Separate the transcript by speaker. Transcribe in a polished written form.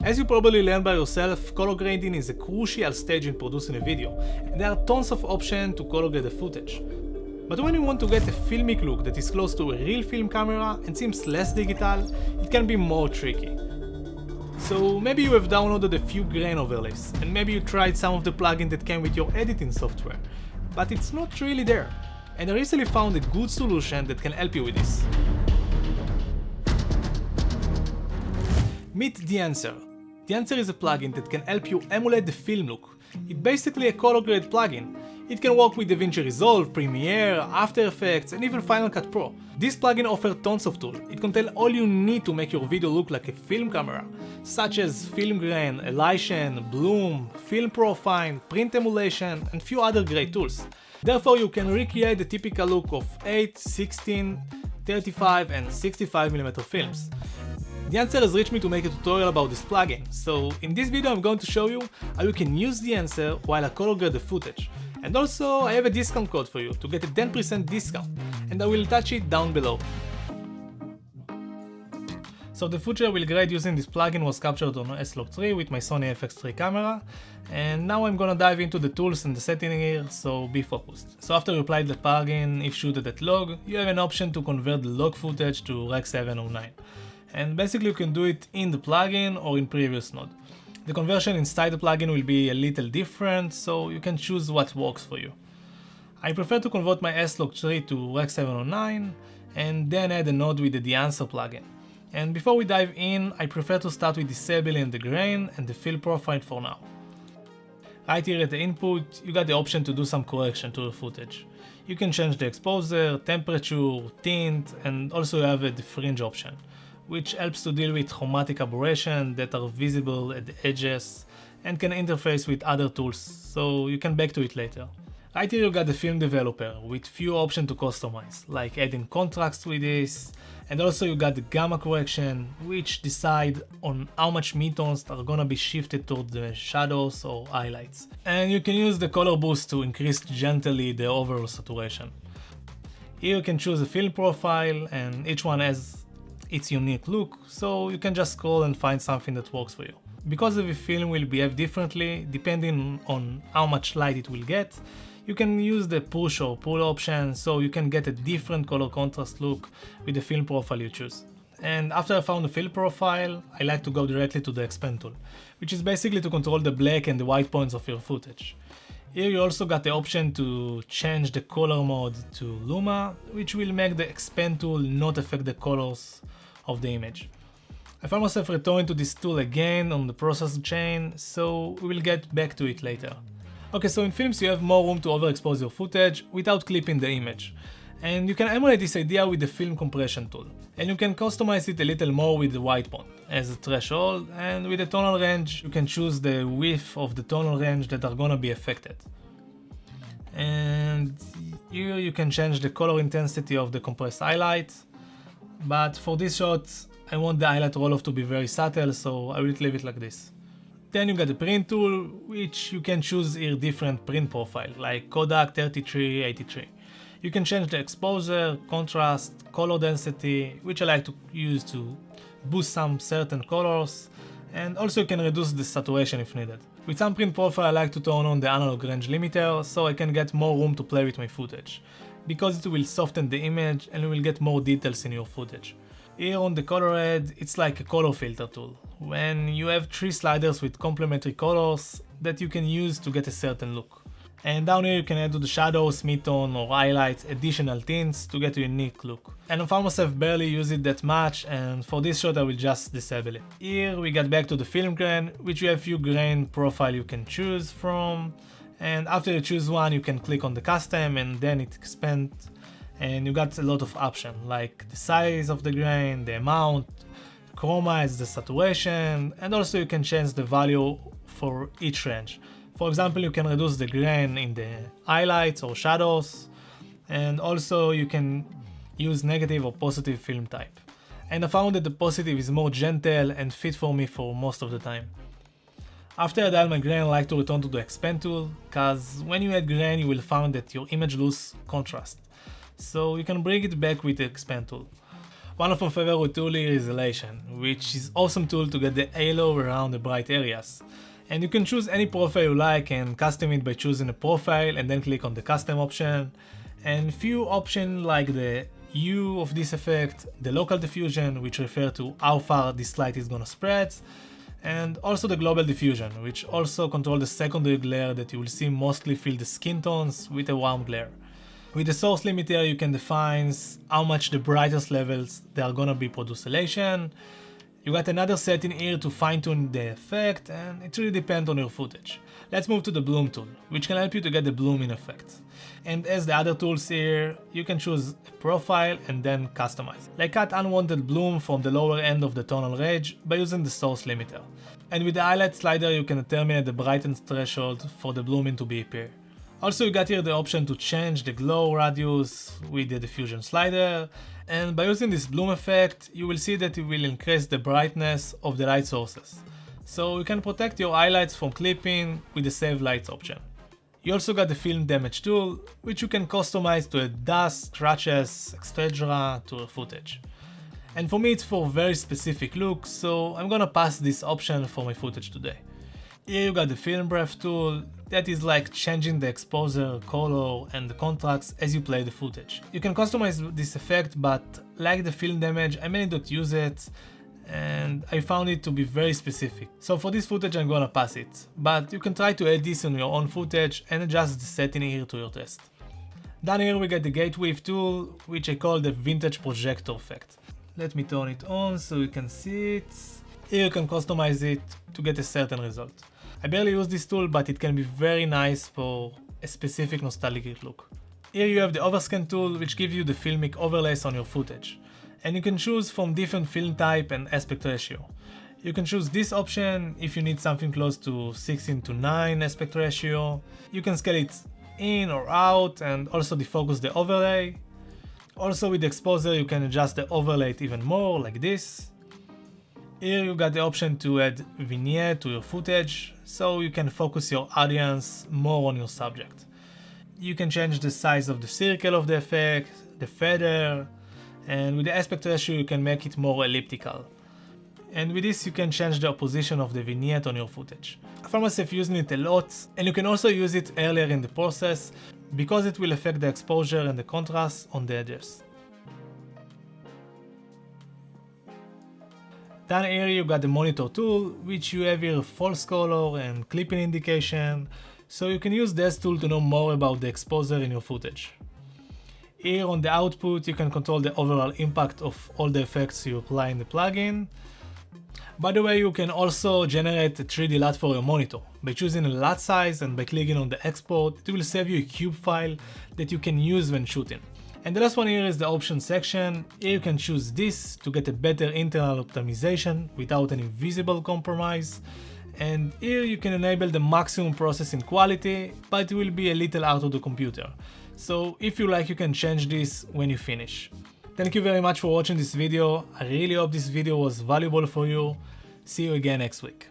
Speaker 1: As you probably learned by yourself, color grading is a crucial stage in producing a video, and there are tons of options to color grade the footage. But when you want to get a filmic look that is close to a real film camera and seems less digital, it can be more tricky. So maybe you have downloaded a few grain overlays, and maybe you tried some of the plugins that came with your editing software, but it's not really there. And I recently found a good solution that can help you with this. Meet Dehancer. Dehancer is a plugin that can help you emulate the film look. It's basically a color grade plugin. It can work with DaVinci Resolve, Premiere, After Effects, and even Final Cut Pro. This plugin offers tons of tools. It contains all you need to make your video look like a film camera, such as film grain, Halation, bloom, film profile, print emulation, and few other great tools. Therefore, you can recreate the typical look of 8, 16, 35, and 65mm films. Dehancer has reached me to make a tutorial about this plugin, so in this video I'm going to show you how you can use Dehancer while I color grade the footage. And also I have a discount code for you to get a 10% discount, and I will attach it down below. So the footage I will grade using this plugin was captured on S-Log3 with my Sony FX3 camera, and now I'm gonna dive into the tools and the setting here, so be focused. So after you apply the plugin, if shooted at log, you have an option to convert the log footage to Rec 709. And basically you can do it in the plugin or in previous node. The conversion inside the plugin will be a little different, so you can choose what works for you. I prefer to convert my S-Log3 to Rec 709 and then add a node with the Dehancer plugin. And before we dive in, I prefer to start with disabling the grain and the fill profile for now. Right here at the input, you got the option to do some correction to the footage. You can change the exposure, temperature, tint, and also you have the fringe option, which helps to deal with chromatic aberration that are visible at the edges and can interface with other tools, so you can back to it later. Right here you got the film developer with few options to customize, like adding contrast with this, and also you got the gamma correction, which decide on how much midtones are gonna be shifted toward the shadows or highlights. And you can use the color boost to increase gently the overall saturation. Here you can choose a film profile, and each one has its unique look, so you can just scroll and find something that works for you. Because every film will behave differently depending on how much light it will get, you can use the push or pull option, so you can get a different color contrast look with the film profile you choose. And after I found the film profile, I like to go directly to the expand tool, which is basically to control the black and the white points of your footage. Here you also got the option to change the color mode to Luma, which will make the expand tool not affect the colors of the image. I found myself returning to this tool again on the process chain, so we will get back to it later. Okay, so in films you have more room to overexpose your footage without clipping the image. And you can emulate this idea with the film compression tool. And you can customize it a little more with the white point as a threshold, and with the tonal range you can choose the width of the tonal range that are gonna be affected. And here you can change the color intensity of the compressed highlight, but for this shot I want the highlight roll-off to be very subtle, so I will leave it like this. Then you got the print tool, which you can choose here different print profile, like Kodak 3383. You can change the exposure, contrast, color density, which I like to use to boost some certain colors, and also you can reduce the saturation if needed. With some print profile I like to turn on the analog range limiter, so I can get more room to play with my footage, because it will soften the image and you will get more details in your footage. Here on the color head, it's like a color filter tool, when you have 3 sliders with complementary colors that you can use to get a certain look. And down here you can add to the shadows, midtone or highlights additional tints to get a unique look. And I found myself barely use it that much, and for this shot I will just disable it. Here we got back to the film grain, which you have few grain profile you can choose from, and after you choose one you can click on the custom and then it expands. And you got a lot of options, like the size of the grain, the amount, chroma is the saturation, and also you can change the value for each range. For example, you can reduce the grain in the highlights or shadows, and also you can use negative or positive film type. And I found that the positive is more gentle and fit for me for most of the time. After I dial my grain, I like to return to the expand tool, cause when you add grain you will find that your image loses contrast. So you can bring it back with the expand tool. One of my favorite tools here is Halation, which is awesome tool to get the halo around the bright areas. And you can choose any profile you like and custom it by choosing a profile and then click on the custom option. And few options like the hue of this effect, the local diffusion, which refer to how far this light is gonna spread, and also the global diffusion, which also control the secondary glare that you will see mostly fill the skin tones with a warm glare. With the source limiter you can define how much the brightest levels they are gonna be produce halation. You got another setting here to fine tune the effect, and it really depends on your footage. Let's move to the bloom tool, which can help you to get the blooming effect. And as the other tools here, you can choose a profile and then customize. Like cut unwanted bloom from the lower end of the tonal range by using the source limiter. And with the highlight slider you can determine the brightness threshold for the blooming to be appear. Also you got here the option to change the glow radius with the diffusion slider, and by using this bloom effect you will see that it will increase the brightness of the light sources. So you can protect your highlights from clipping with the save lights option. You also got the film damage tool, which you can customize to add dust, scratches, etc. to your footage. And for me it's for very specific looks, so I'm gonna pass this option for my footage today. Here you got the film breath tool, that is like changing the exposure, color and the contrast as you play the footage. You can customize this effect, but like the film damage I mainly don't use it and I found it to be very specific. So for this footage I'm gonna pass it, but you can try to add this on your own footage and adjust the setting here to your taste. Down here we get the gate wave tool, which I call the vintage projector effect. Let me turn it on so you can see it. Here you can customize it to get a certain result. I barely use this tool, but it can be very nice for a specific nostalgic look. Here you have the Overscan tool, which gives you the filmic overlays on your footage. And you can choose from different film type and aspect ratio. You can choose this option if you need something close to 16:9 aspect ratio. You can scale it in or out and also defocus the overlay. Also with the exposure you can adjust the overlay even more, like this. Here you got the option to add vignette to your footage, so you can focus your audience more on your subject. You can change the size of the circle of the effect, the feather, and with the aspect ratio you can make it more elliptical. And with this you can change the position of the vignette on your footage. I found myself using it a lot, and you can also use it earlier in the process because it will affect the exposure and the contrast on the edges. Down here you got the monitor tool, which you have here false color and clipping indication, so you can use this tool to know more about the exposure in your footage. Here on the output you can control the overall impact of all the effects you apply in the plugin. By the way, you can also generate a 3D LUT for your monitor. By choosing a LUT size and by clicking on the export, it will save you a cube file that you can use when shooting. And the last one here is the options section. Here you can choose this to get a better internal optimization without any visible compromise. And here you can enable the maximum processing quality, but it will be a little out of the computer. So if you like, you can change this when you finish. Thank you very much for watching this video. I really hope this video was valuable for you. See you again next week.